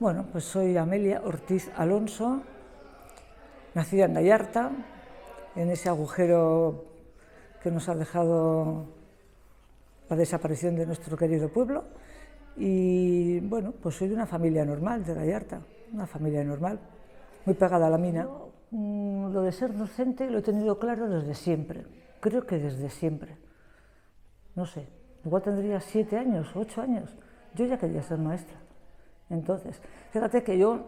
Bueno, pues soy Amelia Ortiz Alonso, nacida en Gallarta, en ese agujero que nos ha dejado la desaparición de nuestro querido pueblo. Y bueno, pues soy de una familia normal de Gallarta, una familia normal, muy pegada a la mina. Lo de ser docente lo he tenido claro desde siempre, creo que desde siempre. No sé, igual tendría 7 años, 8 años, yo ya quería ser maestra. Entonces, fíjate que yo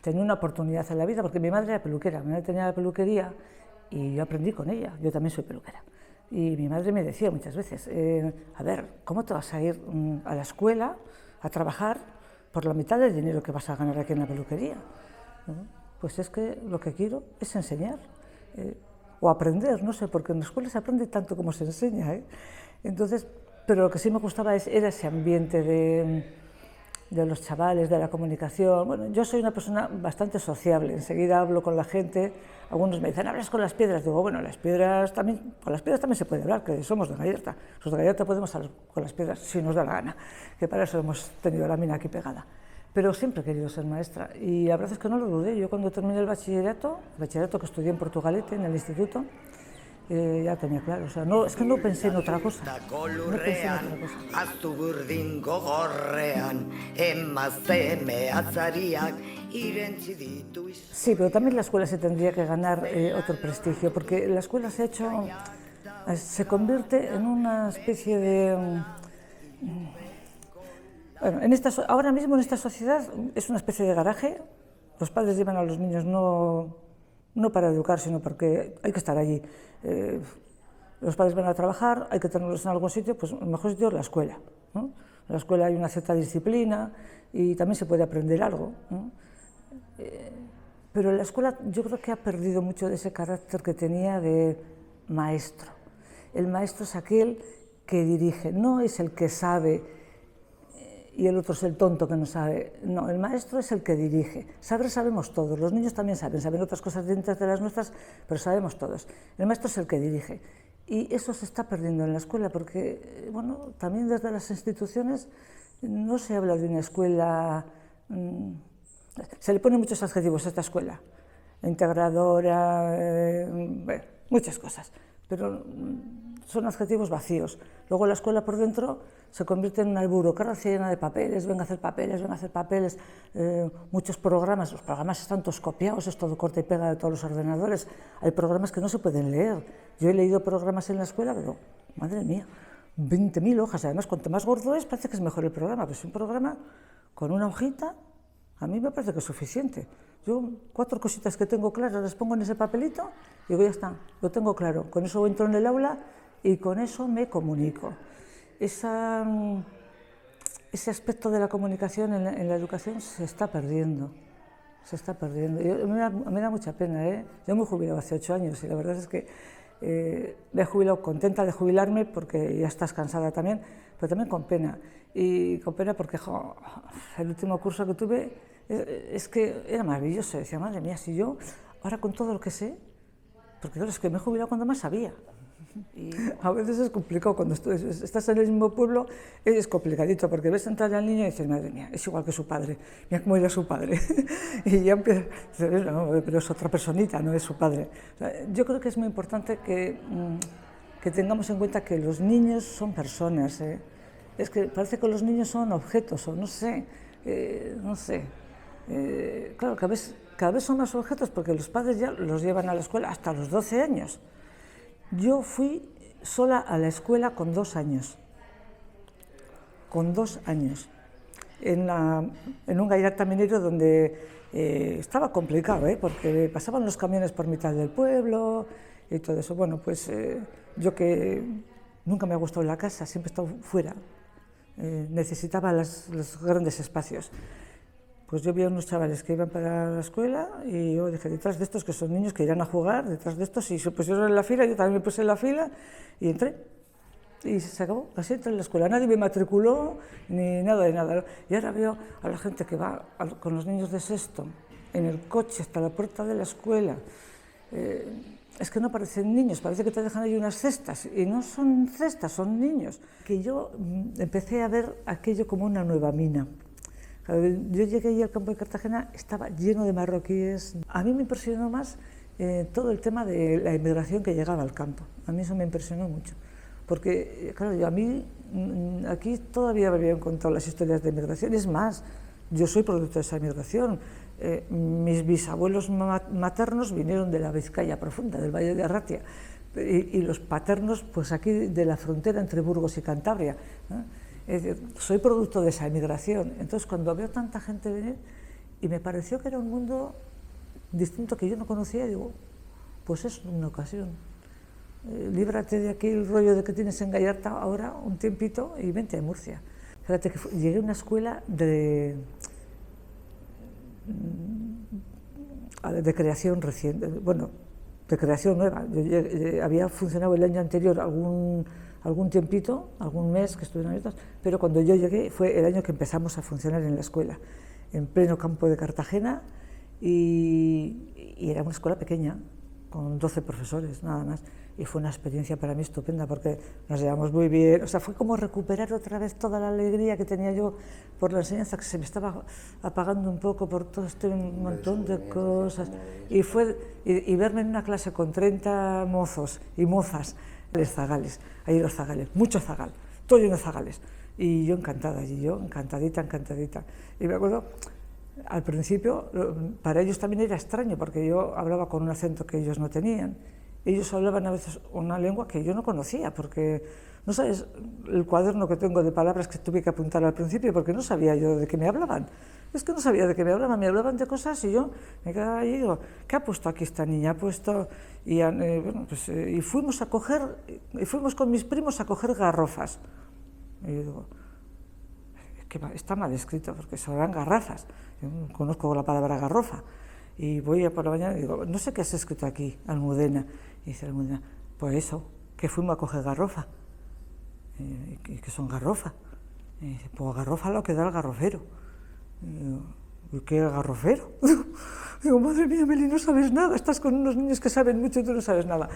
tenía una oportunidad en la vida, porque mi madre era peluquera, mi madre tenía la peluquería y yo aprendí con ella, yo también soy peluquera. Y mi madre me decía muchas veces, a ver, ¿cómo te vas a ir a la escuela a trabajar por la mitad del dinero que vas a ganar aquí en la peluquería? Pues es que lo que quiero es enseñar, o aprender, no sé, porque en la escuela se aprende tanto como se enseña, ¿eh? Entonces, pero lo que sí me gustaba era ese ambiente de los chavales, de la comunicación. Bueno, yo soy una persona bastante sociable, enseguida hablo con la gente, algunos me dicen, ¿hablas con las piedras? Digo, bueno, las piedras también, con las piedras también se puede hablar, que somos de Gallarta. Los de Gallarta podemos hablar con las piedras si nos da la gana, que para eso hemos tenido la mina aquí pegada. Pero siempre he querido ser maestra y la verdad es que no lo dudé. Yo cuando terminé el bachillerato que estudié en Portugalete, en el instituto, ya tenía claro, o sea, no, es que no pensé en otra cosa, no pensé en otra cosa. Sí, pero también la escuela se tendría que ganar otro prestigio, porque la escuela se convierte en una especie de... Bueno, ahora mismo en esta sociedad es una especie de garaje, los padres llevan a los niños no para educar, sino porque hay que estar allí. Los padres van a trabajar, hay que tenerlos en algún sitio, pues el mejor sitio es la escuela, ¿no? En la escuela hay una cierta disciplina y también se puede aprender algo, ¿no? Pero la escuela yo creo que ha perdido mucho de ese carácter que tenía de maestro. El maestro es aquel que dirige, no es el que sabe y el otro es el tonto que no sabe. No, el maestro es el que dirige. Saber sabemos todos, los niños también saben otras cosas dentro de las nuestras, pero sabemos todos. El maestro es el que dirige. Y eso se está perdiendo en la escuela, porque, bueno, también desde las instituciones no se habla de una escuela... se le ponen muchos adjetivos a esta escuela, integradora, bueno, muchas cosas, pero son adjetivos vacíos. Luego la escuela por dentro se convierte en una burocracia llena de papeles, venga a hacer papeles, muchos programas, los programas están todos copiados, es todo corta y pega de todos los ordenadores, hay programas que no se pueden leer. Yo he leído programas en la escuela, pero madre mía, 20.000 hojas, además cuanto más gordo es, parece que es mejor el programa, pero es un programa con una hojita, a mí me parece que es suficiente. Yo 4 cositas que tengo claras las pongo en ese papelito y digo, ya está, lo tengo claro, con eso entro en el aula y con eso me comunico. Ese aspecto de la comunicación en la educación se está perdiendo, se está perdiendo. Me da mucha pena, ¿eh? Yo me he jubilado hace 8 años y la verdad es que me he jubilado contenta de jubilarme porque ya estás cansada también, pero también con pena. Y con pena porque el último curso que tuve es que era maravilloso. Decía, madre mía, si yo ahora con todo lo que sé, porque claro, es que me he jubilado cuando más sabía. Y a veces es complicado, cuando estás en el mismo pueblo es complicadito, porque ves entrar al niño y dices, madre mía, es igual que su padre, mira cómo era su padre. Y ya empiezas, no, pero es otra personita, no es su padre. O sea, yo creo que es muy importante que tengamos en cuenta que los niños son personas, ¿eh? Es que parece que los niños son objetos, o no sé, no sé. Claro, cada vez son más objetos porque los padres ya los llevan a la escuela hasta los 12 años. Yo fui sola a la escuela con 2 años, en un Gallarta minero donde estaba complicado, porque pasaban los camiones por mitad del pueblo y todo eso. Bueno, pues yo que nunca me ha gustado la casa, siempre he estado fuera, necesitaba los grandes espacios. Pues yo vi a unos chavales que iban para la escuela y yo dije, detrás de estos que son niños que irán a jugar, detrás de estos, y se pusieron en la fila, yo también me puse en la fila y entré. Y se acabó, así entré en la escuela. Nadie me matriculó ni nada de nada. Y ahora veo a la gente que va con los niños de sexto en el coche hasta la puerta de la escuela. Es que no parecen niños, parece que te dejan ahí unas cestas, y no son cestas, son niños. Que yo empecé a ver aquello como una nueva mina. Claro, yo llegué allí al campo de Cartagena, estaba lleno de marroquíes. A mí me impresionó más todo el tema de la inmigración que llegaba al campo. A mí eso me impresionó mucho. Porque, claro, a mí aquí todavía me habían contado las historias de inmigración. Es más, yo soy producto de esa inmigración. Mis bisabuelos maternos vinieron de la Vizcaya profunda, del Valle de Arratia. Y los paternos, pues aquí de la frontera entre Burgos y Cantabria, ¿no? Es decir, soy producto de esa emigración. Entonces, cuando veo tanta gente venir, y me pareció que era un mundo distinto que yo no conocía, digo, pues es una ocasión. Líbrate de aquí el rollo de que tienes en Gallarta ahora un tiempito y vente a Murcia. Fíjate que llegué a una escuela de creación reciente, bueno, de creación nueva. Había funcionado el año anterior algún tiempito, algún mes que estuvieron abiertos, pero cuando yo llegué fue el año que empezamos a funcionar en la escuela, en pleno campo de Cartagena, y era una escuela pequeña, con 12 profesores, nada más, y fue una experiencia para mí estupenda porque nos llevamos muy bien, o sea, fue como recuperar otra vez toda la alegría que tenía yo por la enseñanza, que se me estaba apagando un poco por todo este montón de cosas, y verme en una clase con 30 mozos y mozas, de zagales, ahí los zagales, mucho zagal, todo lleno de zagales, y yo encantada, y yo encantadita, y me acuerdo, al principio para ellos también era extraño, porque yo hablaba con un acento que ellos no tenían, ellos hablaban a veces una lengua que yo no conocía, porque no sabes el cuaderno que tengo de palabras que tuve que apuntar al principio, porque no sabía yo de qué me hablaban. Es que no sabía de qué me hablaban de cosas y yo me quedaba ahí y digo, ¿qué ha puesto aquí esta niña? Ha puesto... Y, bueno, pues, y fuimos con mis primos a coger garrofas. Y yo digo, es que está mal escrito, porque son garrafas. Yo no conozco la palabra garrofa. Y voy a por la mañana y digo, no sé qué has escrito aquí, Almudena. Y dice Almudena, pues eso, que fuimos a coger garrofa. ¿Y qué son garrofa? Y dice, pues garrofa lo que da el garrofero. Y ¿qué garrofero? Digo, madre mía, Meli, no sabes nada, estás con unos niños que saben mucho y tú no sabes nada.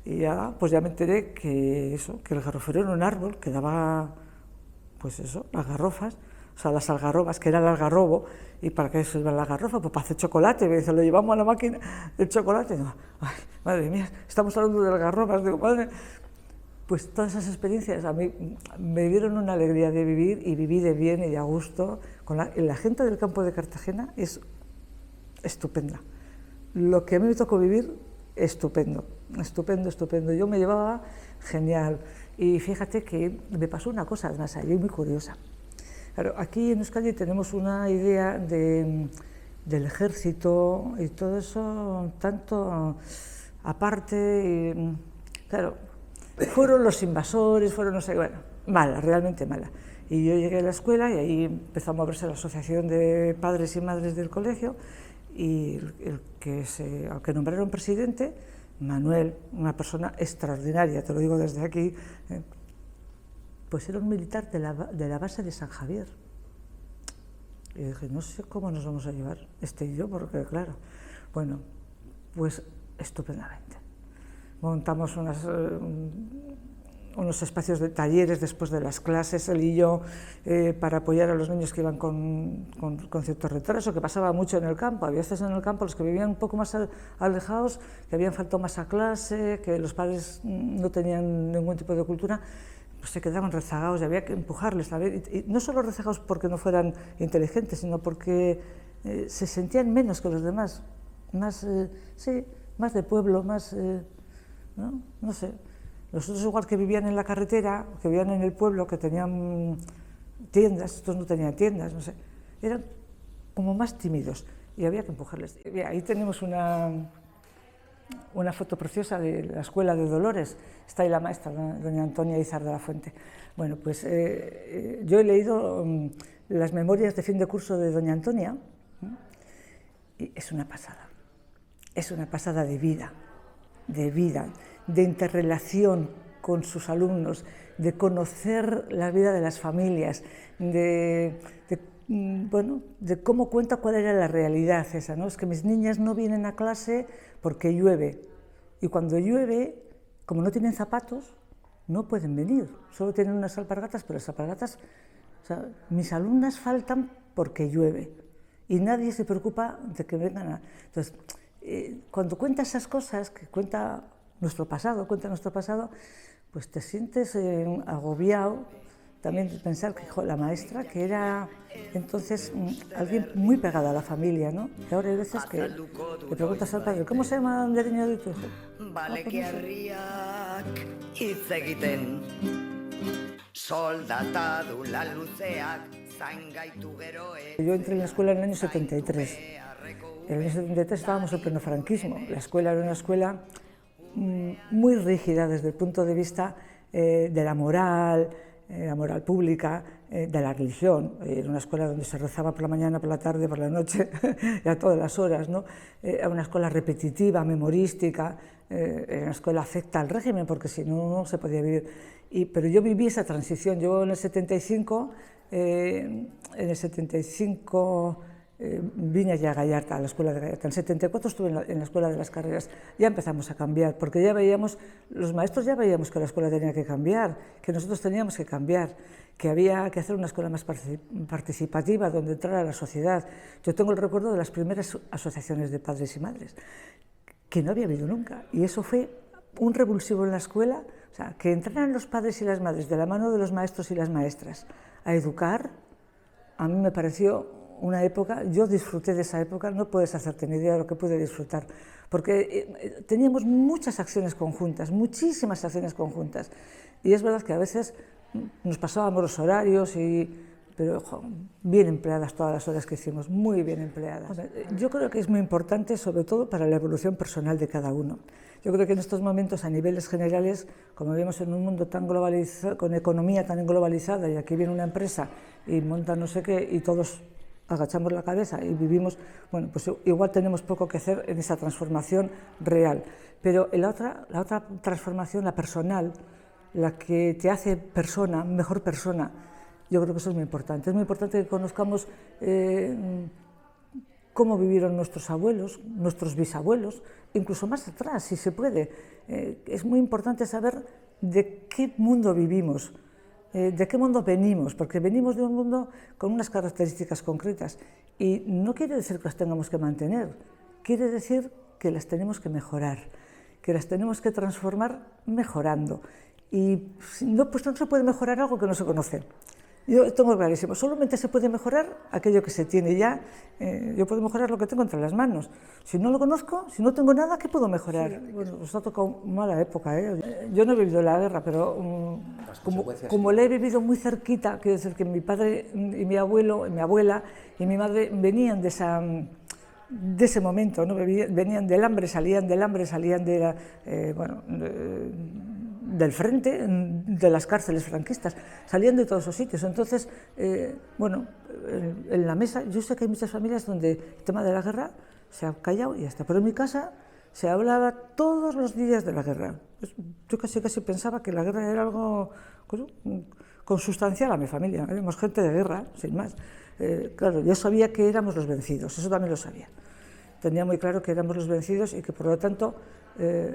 Y ya, pues ya me enteré que el garrofero era un árbol que daba, pues eso, las garrofas, o sea, las algarrobas, que era el algarrobo. ¿Y para qué sirve la garrofa? Pues para hacer chocolate. Me dice, lo llevamos a la máquina del chocolate. Y digo, ay, madre mía, estamos hablando de las garrofas. Digo, madre. Pues todas esas experiencias a mí me dieron una alegría de vivir, y viví de bien y de a gusto. La gente del campo de Cartagena es estupenda. Lo que a mí me tocó vivir, estupendo. Yo me llevaba genial. Y fíjate que me pasó una cosa, además, allí muy curiosa. Claro, aquí en Euskadi tenemos una idea del ejército y todo eso, tanto aparte, y, claro, fueron los invasores, no sé, bueno, mala, realmente mala. Y yo llegué a la escuela y ahí empezó a moverse la asociación de padres y madres del colegio, y al que nombraron presidente, Manuel, una persona extraordinaria, te lo digo desde aquí, pues era un militar de la base de San Javier. Y dije, no sé cómo nos vamos a llevar, y yo, porque claro, bueno, pues estupendamente. Montamos unos espacios de talleres después de las clases, él y yo, para apoyar a los niños que iban con cierto retraso, que pasaba mucho en el campo. Había veces en el campo los que vivían un poco más alejados, que habían faltado más a clase, que los padres no tenían ningún tipo de cultura, pues se quedaban rezagados y había que empujarles. Y no solo rezagados porque no fueran inteligentes, sino porque se sentían menos que los demás, más de pueblo, más... no sé, los otros igual que vivían en la carretera, que vivían en el pueblo, que tenían tiendas, estos no tenían tiendas, no sé, eran como más tímidos y había que empujarles. Y ahí tenemos una foto preciosa de la escuela de Dolores, está ahí la maestra, doña Antonia Izar de la Fuente. Bueno, pues yo he leído las memorias de fin de curso de doña Antonia, y es una pasada de vida, de interrelación con sus alumnos, de conocer la vida de las familias, de cómo cuenta cuál era la realidad esa, ¿no? Es que mis niñas no vienen a clase porque llueve, y cuando llueve, como no tienen zapatos, no pueden venir, solo tienen unas alpargatas, pero las alpargatas, o sea, mis alumnas faltan porque llueve. Y nadie se preocupa de que vengan a... Entonces, cuando cuenta esas cosas, que cuenta nuestro pasado, pues te sientes agobiado también de pensar que la maestra, que era entonces alguien muy pegada a la familia, ¿no? Y ahora hay veces que le preguntas al padre, ¿cómo se llama el niño de tu hijo? Balekiarriak hitz egiten, soldatadura luzeak zain gaitu gero. Yo entré en la escuela en el año 73. En el año 73 estábamos en pleno franquismo. La escuela era una escuela muy rígida desde el punto de vista de la moral pública, de la religión. Era una escuela donde se rezaba por la mañana, por la tarde, por la noche, y a todas las horas, ¿no? Era una escuela repetitiva, memorística, era una escuela afecta al régimen, porque si no, no se podía vivir. Pero yo viví esa transición. Yo en el 75, vine ya a Gallarta, a la escuela de Gallarta. En el 74 estuve en la escuela de las carreras. Ya empezamos a cambiar, porque ya veíamos, los maestros ya veíamos que la escuela tenía que cambiar, que nosotros teníamos que cambiar, que había que hacer una escuela más participativa, donde entrara la sociedad. Yo tengo el recuerdo de las primeras asociaciones de padres y madres, que no había habido nunca, y eso fue un revulsivo en la escuela. O sea, que entraran los padres y las madres de la mano de los maestros y las maestras a educar, a mí me pareció una época, yo disfruté de esa época, no puedes hacerte ni idea de lo que pude disfrutar, porque teníamos muchas acciones conjuntas, muchísimas acciones conjuntas, y es verdad que a veces nos pasábamos los horarios, pero bien empleadas todas las horas que hicimos, muy bien empleadas. Yo creo que es muy importante, sobre todo para la evolución personal de cada uno. Yo creo que en estos momentos, a niveles generales, como vivimos en un mundo tan globalizado, con economía tan globalizada, y aquí viene una empresa y monta no sé qué, y todos agachamos la cabeza y vivimos, bueno, pues igual tenemos poco que hacer en esa transformación real. Pero en la otra transformación, la personal, la que te hace persona, mejor persona, yo creo que eso es muy importante. Es muy importante que conozcamos cómo vivieron nuestros abuelos, nuestros bisabuelos, incluso más atrás, si se puede. Es muy importante saber de qué mundo vivimos, de qué mundo venimos, porque venimos de un mundo con unas características concretas, y no quiere decir que las tengamos que mantener, quiere decir que las tenemos que mejorar, que las tenemos que transformar mejorando. Y no, pues no se puede mejorar algo que no se conoce. Yo tengo clarísimo, solamente se puede mejorar aquello que se tiene ya. Yo puedo mejorar lo que tengo entre las manos. Si no lo conozco, si no tengo nada, ¿qué puedo mejorar? Sí, bueno, os ha tocado mala época, ¿eh? Yo no he vivido la guerra, pero como la he vivido muy cerquita, quiero decir que mi padre y mi abuelo, y mi abuela y mi madre venían de ese momento, ¿no? Venían del hambre, salían de del frente, de las cárceles franquistas, salían de todos esos sitios. Entonces, en la mesa, yo sé que hay muchas familias donde el tema de la guerra se ha callado y ya está, pero en mi casa se hablaba todos los días de la guerra. Yo casi pensaba que la guerra era algo consustancial a mi familia, éramos gente de guerra, sin más. Claro, yo sabía que éramos los vencidos, eso también lo sabía. Tenía muy claro que éramos los vencidos y que por lo tanto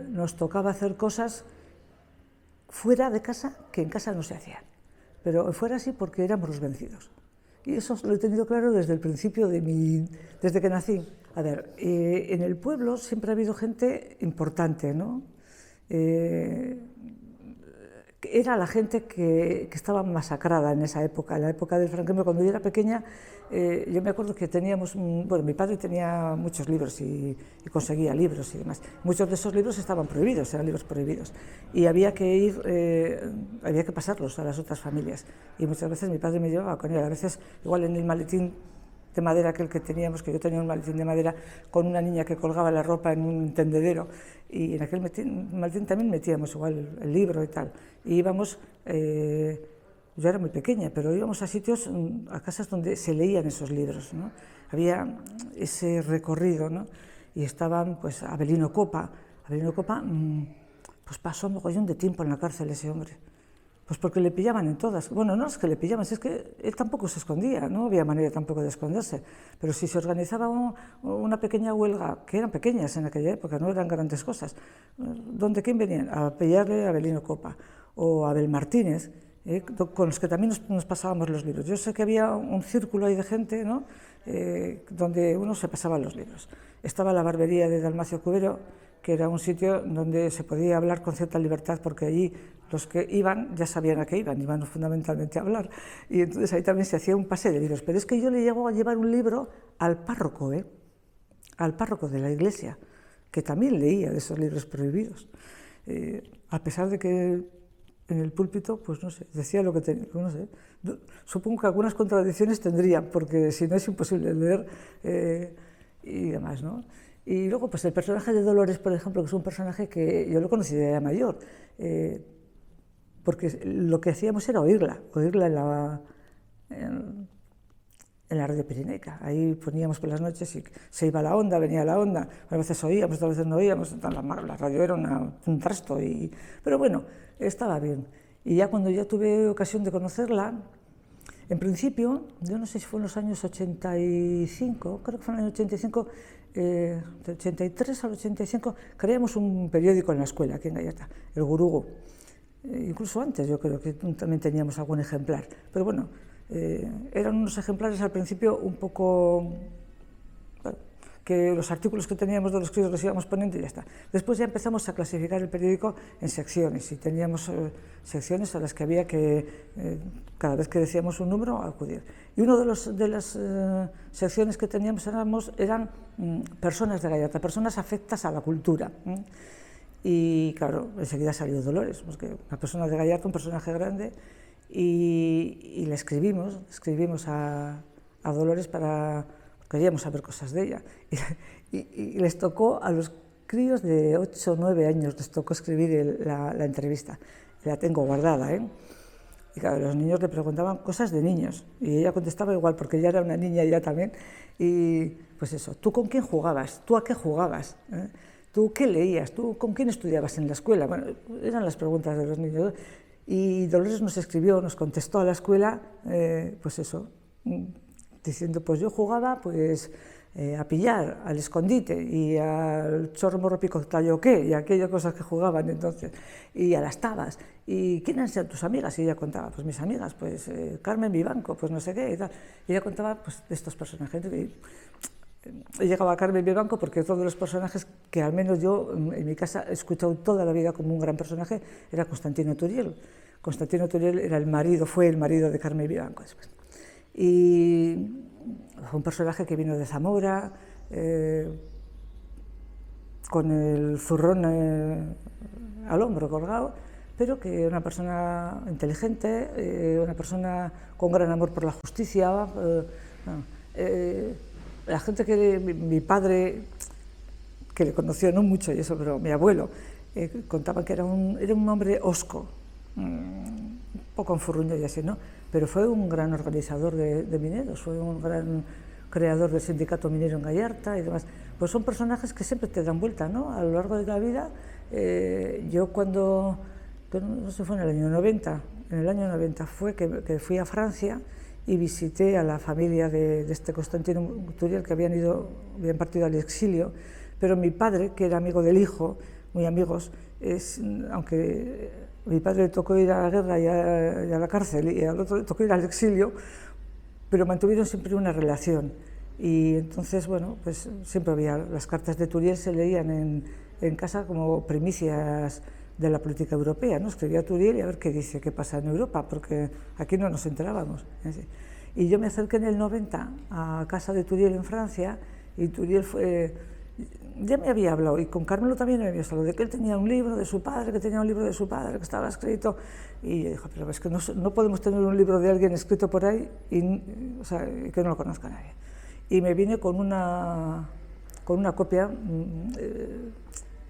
nos tocaba hacer cosas fuera de casa que en casa no se hacían, pero fuera sí porque éramos los vencidos. Y eso lo he tenido claro desde el principio desde que nací. A ver, en el pueblo siempre ha habido gente importante, ¿no? Era la gente que estaba masacrada en esa época, en la época del franquismo. Cuando yo era pequeña, yo me acuerdo que teníamos, mi padre tenía muchos libros y conseguía libros y demás. Muchos de esos libros estaban prohibidos, eran libros prohibidos, y había que pasarlos a las otras familias. Y muchas veces mi padre me llevaba con él, a veces igual en el maletín de madera aquel que teníamos, que yo tenía un maletín de madera con una niña que colgaba la ropa en un tendedero, y en aquel maletín también metíamos igual el libro y tal. Y íbamos, yo era muy pequeña, pero íbamos a sitios, a casas donde se leían esos libros, ¿no? Había ese recorrido, ¿no? Y estaban, pues, Avelino Copa, pues pasó un mogollón de tiempo en la cárcel ese hombre. Pues porque le pillaban en todas. Bueno, no es que le pillaban, es que él tampoco se escondía, no había manera tampoco de esconderse. Pero si se organizaba una pequeña huelga, que eran pequeñas en aquella época, no eran grandes cosas, ¿quién venían? A pillarle a Avelino Copa o a Abel Martínez, con los que también nos pasábamos los libros. Yo sé que había un círculo ahí de gente, ¿no? Donde uno se pasaba los libros. Estaba la barbería de Dalmacio Cubero, que era un sitio donde se podía hablar con cierta libertad, porque allí los que iban ya sabían a qué iban fundamentalmente a hablar, y entonces ahí también se hacía un pase de libros. Pero es que yo le llego a llevar un libro al párroco de la iglesia, que también leía de esos libros prohibidos, a pesar de que en el púlpito, pues no sé, decía lo que tenía, no sé. Supongo que algunas contradicciones tendría, porque si no es imposible leer y demás, ¿no? Y luego, pues el personaje de Dolores, por ejemplo, que es un personaje que yo lo conocí de mayor, porque lo que hacíamos era oírla en la radio pirineica. Ahí poníamos por las noches y se iba la onda, venía la onda, a veces oíamos, a veces no oíamos, la radio era un trasto, pero bueno, estaba bien. Y ya cuando ya tuve ocasión de conocerla, en principio, yo no sé si fue en los años 85, creo que fue en el año 85, de 83 al 85, creamos un periódico en la escuela, aquí en Gallarta, el Gurugo. Incluso antes yo creo que también teníamos algún ejemplar, pero bueno, eran unos ejemplares al principio un poco, bueno, que los artículos que teníamos de los críos los íbamos poniendo y ya está. Después ya empezamos a clasificar el periódico en secciones y teníamos secciones a las que había que, cada vez que decíamos un número, acudir. Y una de las secciones que teníamos eran personas de Gallarta, personas afectas a la cultura. Y claro, enseguida salió Dolores, porque una persona de Gallarta, un personaje grande, y le escribimos a Dolores queríamos saber cosas de ella. Y les tocó a los críos de 8 o 9 años, les tocó escribir la entrevista. La tengo guardada, ¿eh? Y claro, los niños le preguntaban cosas de niños, y ella contestaba igual, porque ella era una niña ya también. Y pues eso, ¿tú con quién jugabas? ¿Tú a qué jugabas? ¿Tú qué leías? ¿Tú con quién estudiabas en la escuela? Bueno, eran las preguntas de los niños. Y Dolores nos escribió, nos contestó a la escuela, pues eso, diciendo, pues yo jugaba pues a pillar, al escondite y al chorro morro pico tallo qué, y aquellas cosas que jugaban entonces, y a las tabas. ¿Y quiénes eran tus amigas? Y ella contaba, pues mis amigas, pues Carmen Vivanco, pues no sé qué y tal. Y ella contaba pues de estos personajes. Y llegaba a Carmen Vivanco porque todos los personajes que al menos yo en mi casa he escuchado toda la vida como un gran personaje era Constantino Turiel. Constantino Turiel fue el marido de Carmen Vivanco después. Y fue un personaje que vino de Zamora, con el zurrón al hombro colgado, pero que era una persona inteligente, una persona con gran amor por la justicia. La gente que mi padre, que le conoció no mucho y eso, pero mi abuelo, contaba que era un hombre hosco, un poco enfurruño y así, ¿no? Pero fue un gran organizador de mineros, fue un gran creador del sindicato minero en Gallarta y demás. Pues son personajes que siempre te dan vuelta, ¿no? A lo largo de la vida. Yo cuando, no sé, fue en el año 90 fue que fui a Francia y visité a la familia de este Constantino Turiel, que habían partido al exilio, pero mi padre, que era amigo del hijo, muy amigos, aunque mi padre le tocó ir a la guerra y a la cárcel, y al otro le tocó ir al exilio, pero mantuvieron siempre una relación. Y entonces, bueno, pues siempre había, las cartas de Turiel se leían en casa como primicias de la política europea, ¿no? Escribía Turiel y a ver qué dice, qué pasa en Europa, porque aquí no nos enterábamos. Y yo me acerqué en el 90 a casa de Turiel en Francia, y Turiel ya me había hablado, y con Carmelo también me había hablado, de que él tenía un libro de su padre, que estaba escrito, y yo dije, pero es que no podemos tener un libro de alguien escrito por ahí o sea, que no lo conozca nadie. Y me vine con una copia.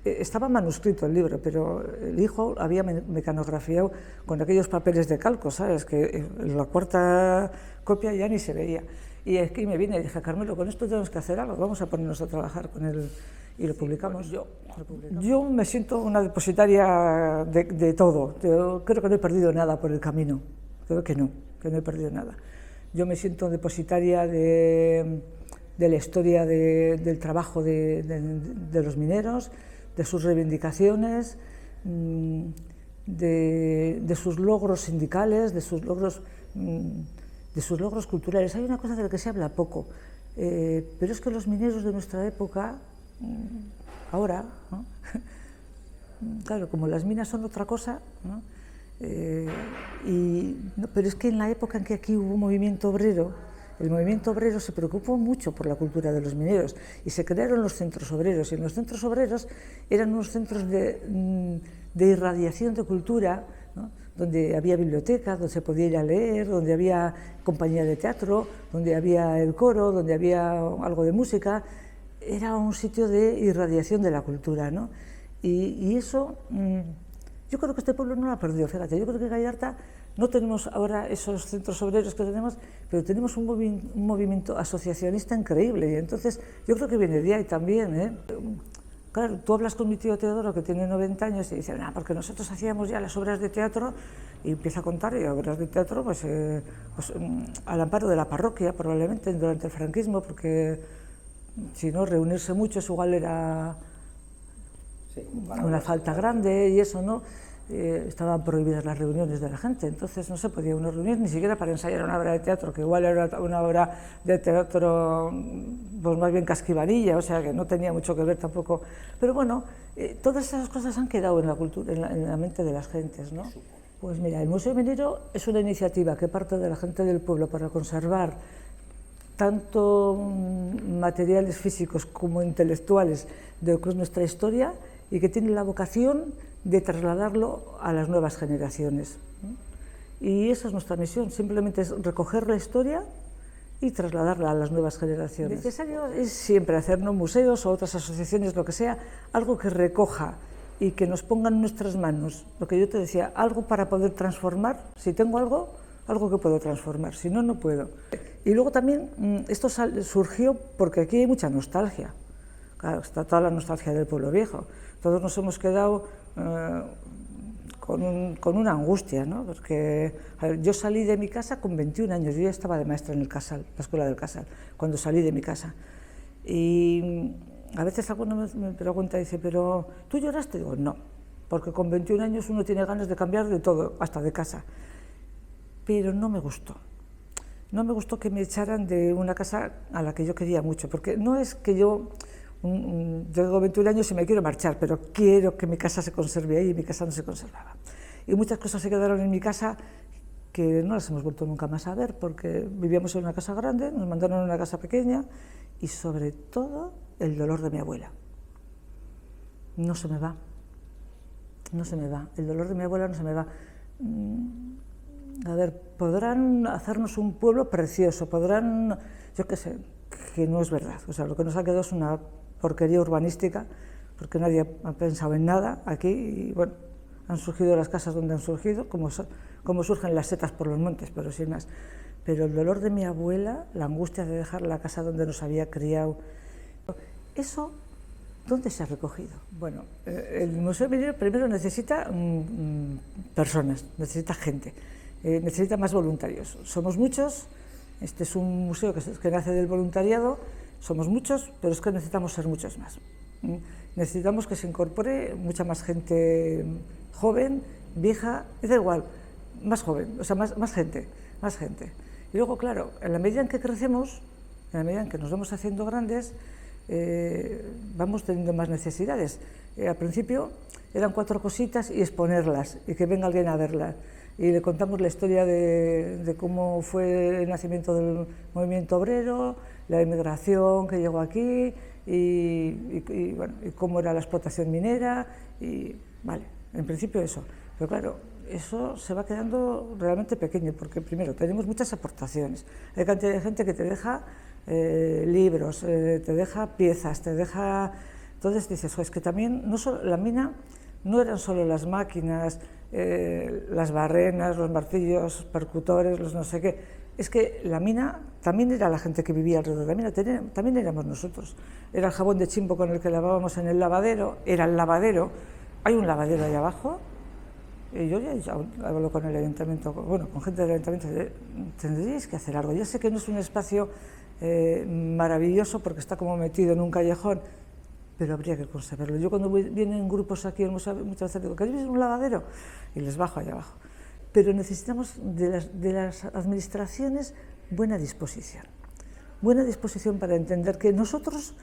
Estaba manuscrito el libro, pero el hijo había mecanografiado con aquellos papeles de calco, ¿sabes? Que la cuarta copia ya ni se veía. Y aquí me vine y dije, Carmelo, con esto tenemos que hacer algo, vamos a ponernos a trabajar con él. Y lo publicamos. Yo me siento una depositaria de todo. Yo creo que no he perdido nada por el camino. Creo que no he perdido nada. Yo me siento depositaria de la historia del trabajo de los mineros, de sus reivindicaciones, de sus logros sindicales, de sus logros culturales. Hay una cosa de la que se habla poco, pero es que los mineros de nuestra época, ahora, ¿no? Claro, como las minas son otra cosa, ¿no? Pero es que en la época en que aquí hubo un movimiento obrero, el movimiento obrero se preocupó mucho por la cultura de los mineros y se crearon los centros obreros, y en los centros obreros eran unos centros de irradiación de cultura, ¿no? Donde había biblioteca, donde se podía ir a leer, donde había compañía de teatro, donde había el coro, donde había algo de música. Era un sitio de irradiación de la cultura, ¿no? Y eso, yo creo que este pueblo no lo ha perdido, fíjate, yo creo que en Gallarta no tenemos ahora esos centros obreros que tenemos, pero tenemos un movimiento asociacionista increíble, y entonces yo creo que viene de ahí también, ¿eh? Claro, tú hablas con mi tío Teodoro, que tiene 90 años, y dice, porque nosotros hacíamos ya las obras de teatro, y empieza a contar, y obras de teatro, pues al amparo de la parroquia, probablemente, durante el franquismo, porque si no, reunirse muchos igual era una falta grande, y eso, ¿no? Estaban prohibidas las reuniones de la gente, entonces no se podía uno reunir ni siquiera para ensayar una obra de teatro, que igual era una obra de teatro pues más bien casquivanilla, o sea que no tenía mucho que ver tampoco, pero bueno, todas esas cosas han quedado en la cultura, en la mente de las gentes, ¿no? Pues mira, el Museo Minero es una iniciativa que parte de la gente del pueblo para conservar tanto materiales físicos como intelectuales de lo que es nuestra historia, y que tiene la vocación de trasladarlo a las nuevas generaciones. Y esa es nuestra misión, simplemente es recoger la historia y trasladarla a las nuevas generaciones. Lo necesario es siempre hacernos museos o otras asociaciones, lo que sea, algo que recoja y que nos ponga en nuestras manos, lo que yo te decía, algo para poder transformar. Si tengo algo que puedo transformar, si no, no puedo. Y luego también esto surgió porque aquí hay mucha nostalgia. Claro, está toda la nostalgia del pueblo viejo. Todos nos hemos quedado con una angustia, ¿no? Porque a ver, yo salí de mi casa con 21 años, yo ya estaba de maestra en el Casal, la escuela del Casal, cuando salí de mi casa. Y a veces alguno me pregunta, dice, ¿pero tú lloraste? Digo, no, porque con 21 años uno tiene ganas de cambiar de todo, hasta de casa. Pero no me gustó. No me gustó que me echaran de una casa a la que yo quería mucho, porque no es que yo tengo 21 años y me quiero marchar, pero quiero que mi casa se conserve ahí, y mi casa no se conservaba. Y muchas cosas se quedaron en mi casa que no las hemos vuelto nunca más a ver, porque vivíamos en una casa grande, nos mandaron a una casa pequeña, y sobre todo el dolor de mi abuela. No se me va, no se me va, el dolor de mi abuela no se me va. A ver, podrán hacernos un pueblo precioso, podrán, yo qué sé, que no es verdad, o sea, lo que nos ha quedado es una porquería urbanística, porque nadie ha pensado en nada aquí, y bueno, han surgido las casas donde han surgido, como surgen las setas por los montes, pero sin más. Pero el dolor de mi abuela, la angustia de dejar la casa donde nos había criado, eso, ¿dónde se ha recogido? Bueno, el Museo Minero primero necesita personas, necesita gente, necesita más voluntarios. Somos muchos, este es un museo que nace del voluntariado, somos muchos, pero es que necesitamos ser muchos más. Necesitamos que se incorpore mucha más gente joven, vieja, da igual, más joven, o sea, más gente. Y luego, claro, en la medida en que crecemos, en la medida en que nos vamos haciendo grandes, vamos teniendo más necesidades. Al principio eran 4 cositas y exponerlas, y que venga alguien a verlas. Y le contamos la historia de cómo fue el nacimiento del movimiento obrero, la emigración que llegó aquí, y cómo era la explotación minera, y vale, en principio eso. Pero claro, eso se va quedando realmente pequeño, porque primero tenemos muchas aportaciones, hay cantidad de gente que te deja libros, te deja piezas, te deja... Entonces dices, es que también, no solo, la mina no eran solo las máquinas, las barrenas, los martillos, percutores, los no sé qué, es que la mina también era la gente que vivía alrededor de la mina, también éramos nosotros. Era el jabón de chimbo con el que lavábamos en el lavadero, era el lavadero, hay un lavadero ahí abajo, y yo ya hablo con el ayuntamiento, bueno, con gente del ayuntamiento, tendríais que hacer algo. Ya sé que no es un espacio maravilloso porque está como metido en un callejón, pero habría que conservarlo. Yo cuando vienen grupos aquí al museo, muchas veces digo, ¿que hay un lavadero? Y les bajo allá abajo. Pero necesitamos de las administraciones buena disposición para entender que nosotros,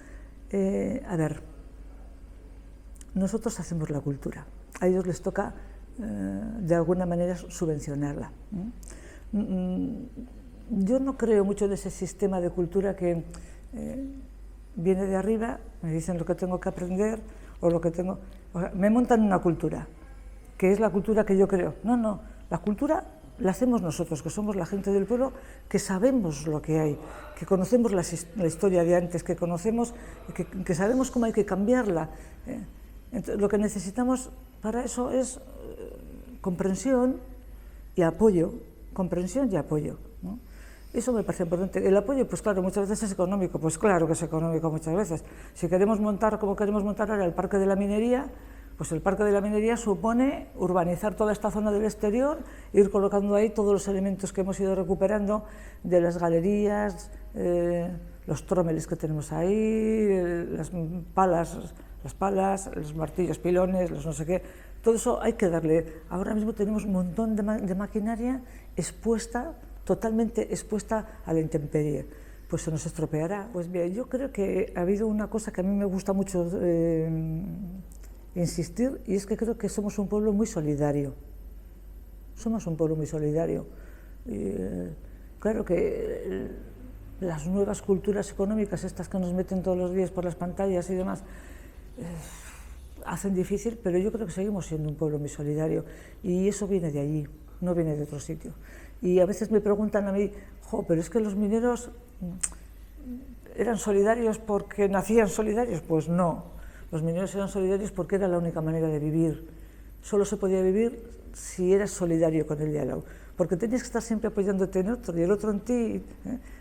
nosotros hacemos la cultura, a ellos les toca de alguna manera subvencionarla. Yo no creo mucho de ese sistema de cultura que viene de arriba, me dicen lo que tengo que aprender o lo que tengo... O sea, me montan una cultura, que es la cultura que yo creo. No, la cultura la hacemos nosotros, que somos la gente del pueblo, que sabemos lo que hay, que conocemos la historia de antes, que conocemos, que sabemos cómo hay que cambiarla. Entonces, lo que necesitamos para eso es comprensión y apoyo, ¿no? Eso me parece importante. El apoyo, pues claro, muchas veces es económico, pues claro que es económico muchas veces. Si queremos montar, como queremos montar ahora, el Parque de la Minería, pues el Parque de la Minería supone urbanizar toda esta zona del exterior, ir colocando ahí todos los elementos que hemos ido recuperando de las galerías, los trómeles que tenemos ahí, las palas, los martillos, pilones, los no sé qué, todo eso hay que darle. Ahora mismo tenemos un montón de maquinaria expuesta, totalmente expuesta a la intemperie, pues se nos estropeará. Pues bien, yo creo que ha habido una cosa que a mí me gusta mucho insistir, y es que creo que somos un pueblo muy solidario. Somos un pueblo muy solidario. Claro que las nuevas culturas económicas, estas que nos meten todos los días por las pantallas y demás, hacen difícil, pero yo creo que seguimos siendo un pueblo muy solidario, y eso viene de allí, no viene de otro sitio. Y a veces me preguntan a mí, pero es que los mineros eran solidarios porque nacían solidarios. Pues no, los mineros eran solidarios porque era la única manera de vivir. Solo se podía vivir si eras solidario con el de al lado, porque tenías que estar siempre apoyándote en otro y el otro en ti.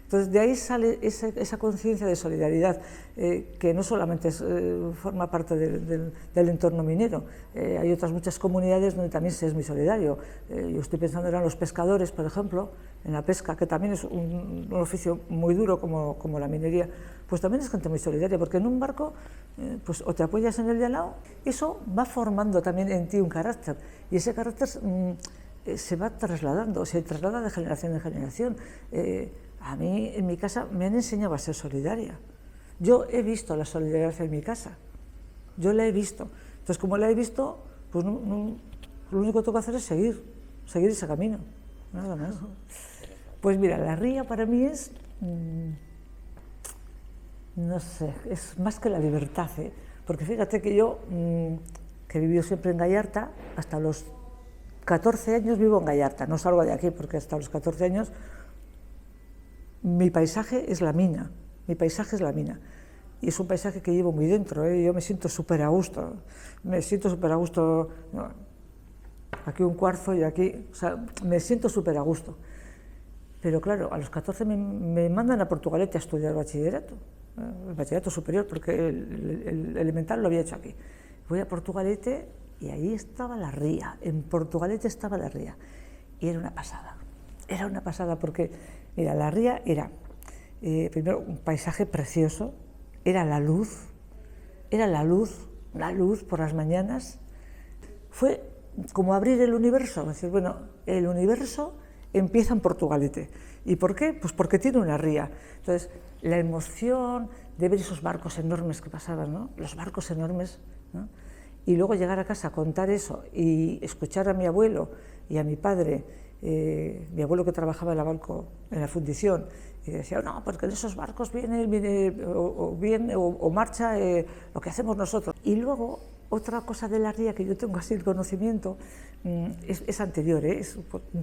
Entonces de ahí sale esa conciencia de solidaridad, que no solamente forma parte del entorno minero. Hay otras muchas comunidades donde también se es muy solidario. Yo estoy pensando en los pescadores, por ejemplo, en la pesca, que también es un oficio muy duro como la minería. Pues también es gente muy solidaria, porque en un barco pues o te apoyas en el de al lado, eso va formando también en ti un carácter, y ese carácter se va trasladando, se traslada de generación en generación. A mí, en mi casa, me han enseñado a ser solidaria. Yo he visto la solidaridad en mi casa, yo la he visto. Entonces, como la he visto, pues lo único que tengo que hacer es seguir ese camino, nada más. Pues mira, la ría para mí es, no sé, es más que la libertad, porque fíjate que yo, que he vivido siempre en Gallarta, hasta los 14 años vivo en Gallarta, no salgo de aquí porque hasta los 14 años mi paisaje es la mina, y es un paisaje que llevo muy dentro, yo me siento súper a gusto, no, aquí un cuarzo y aquí, o sea, me siento súper a gusto. Pero claro, a los 14 me mandan a Portugalete a estudiar el bachillerato superior, porque el elemental lo había hecho aquí. Voy a Portugalete y ahí estaba la ría, en Portugalete estaba la ría, y era una pasada porque, mira, la ría era, primero, un paisaje precioso, era la luz por las mañanas, fue como abrir el universo, es decir, bueno, el universo empieza en Portugalete. ¿Y por qué? Pues porque tiene una ría. Entonces, la emoción de ver esos barcos enormes que pasaban, ¿no? Los barcos enormes, ¿no? Y luego llegar a casa, contar eso y escuchar a mi abuelo y a mi padre, mi abuelo que trabajaba en la fundición, y decía, no, porque en esos barcos viene o marcha lo que hacemos nosotros. Y luego, otra cosa de la ría que yo tengo así el conocimiento, es anterior,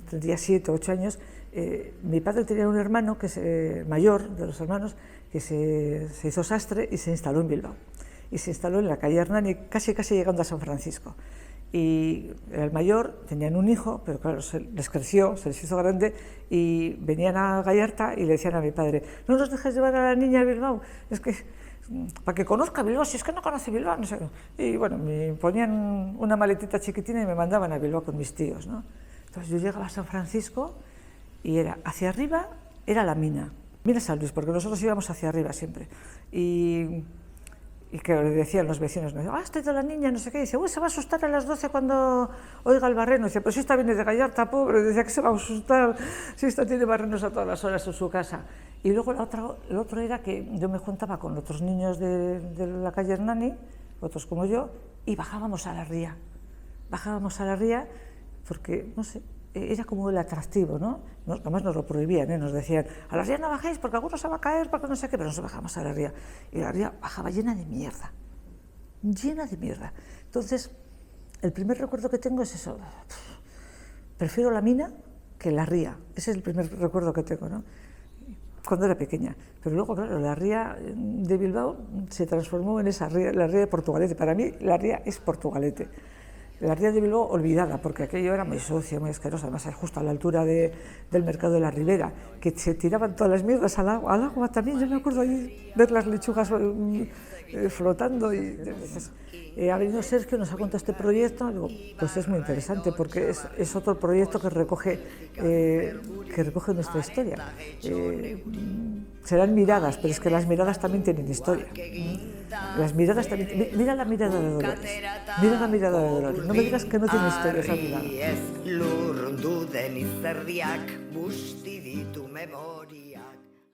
tendría 7 o 8 años. Mi padre tenía un hermano, que es mayor de los hermanos, que se hizo sastre y se instaló en Bilbao. Y se instaló en la calle Hernani, casi llegando a San Francisco. Y el mayor, tenían un hijo, pero claro, les creció, se les hizo grande, y venían a Gallarta y le decían a mi padre, no nos dejes llevar a la niña a Bilbao, es que para que conozca Bilbao, si es que no conoce Bilbao, no sé. Y bueno, me ponían una maletita chiquitina y me mandaban a Bilbao con mis tíos, ¿no? Entonces yo llegaba a San Francisco y hacia arriba era la mina San Luis, porque nosotros íbamos hacia arriba siempre. Y y que le decían los vecinos, no, has traído a la niña, no sé qué, y dice, uy, se va a asustar a las 12 cuando oiga el barreno. Dice, pero si esta viene de Gallarta, pobre, decía que se va a asustar, si esta tiene barrenos a todas las horas en su casa. Y luego el otro era que yo me juntaba con otros niños de la calle Hernani, otros como yo, y bajábamos a la ría. Bajábamos a la ría porque, no sé, era como el atractivo, ¿no? Además nos lo prohibían, ¿eh? Nos decían, a la ría no bajéis porque alguno se va a caer, porque no sé qué, pero nos bajamos a la ría. Y la ría bajaba llena de mierda, llena de mierda. Entonces, el primer recuerdo que tengo es eso, prefiero la mina que la ría, ese es el primer recuerdo que tengo, ¿no? Cuando era pequeña. Pero luego, claro, la ría de Bilbao se transformó en esa ría, la ría de Portugalete. Para mí, la ría es Portugalete. La ría de Bilbao olvidada, porque aquello era muy sucio, muy asqueroso, además justo a la altura del mercado de la Ribera, que se tiraban todas las mierdas al agua también. Yo me acuerdo ahí ver las lechugas flotando. Y ha venido Sergio, nos ha contado este proyecto, digo, pues es muy interesante, porque es otro proyecto que recoge nuestra historia. Serán miradas, pero es que las miradas también tienen historia. Las miradas también. Mira la mirada de Dolores. Mira la mirada de Dolores. No me digas que no tiene historia esa mirada. Ez lurrundu den izerdiak busti ditu memoriak.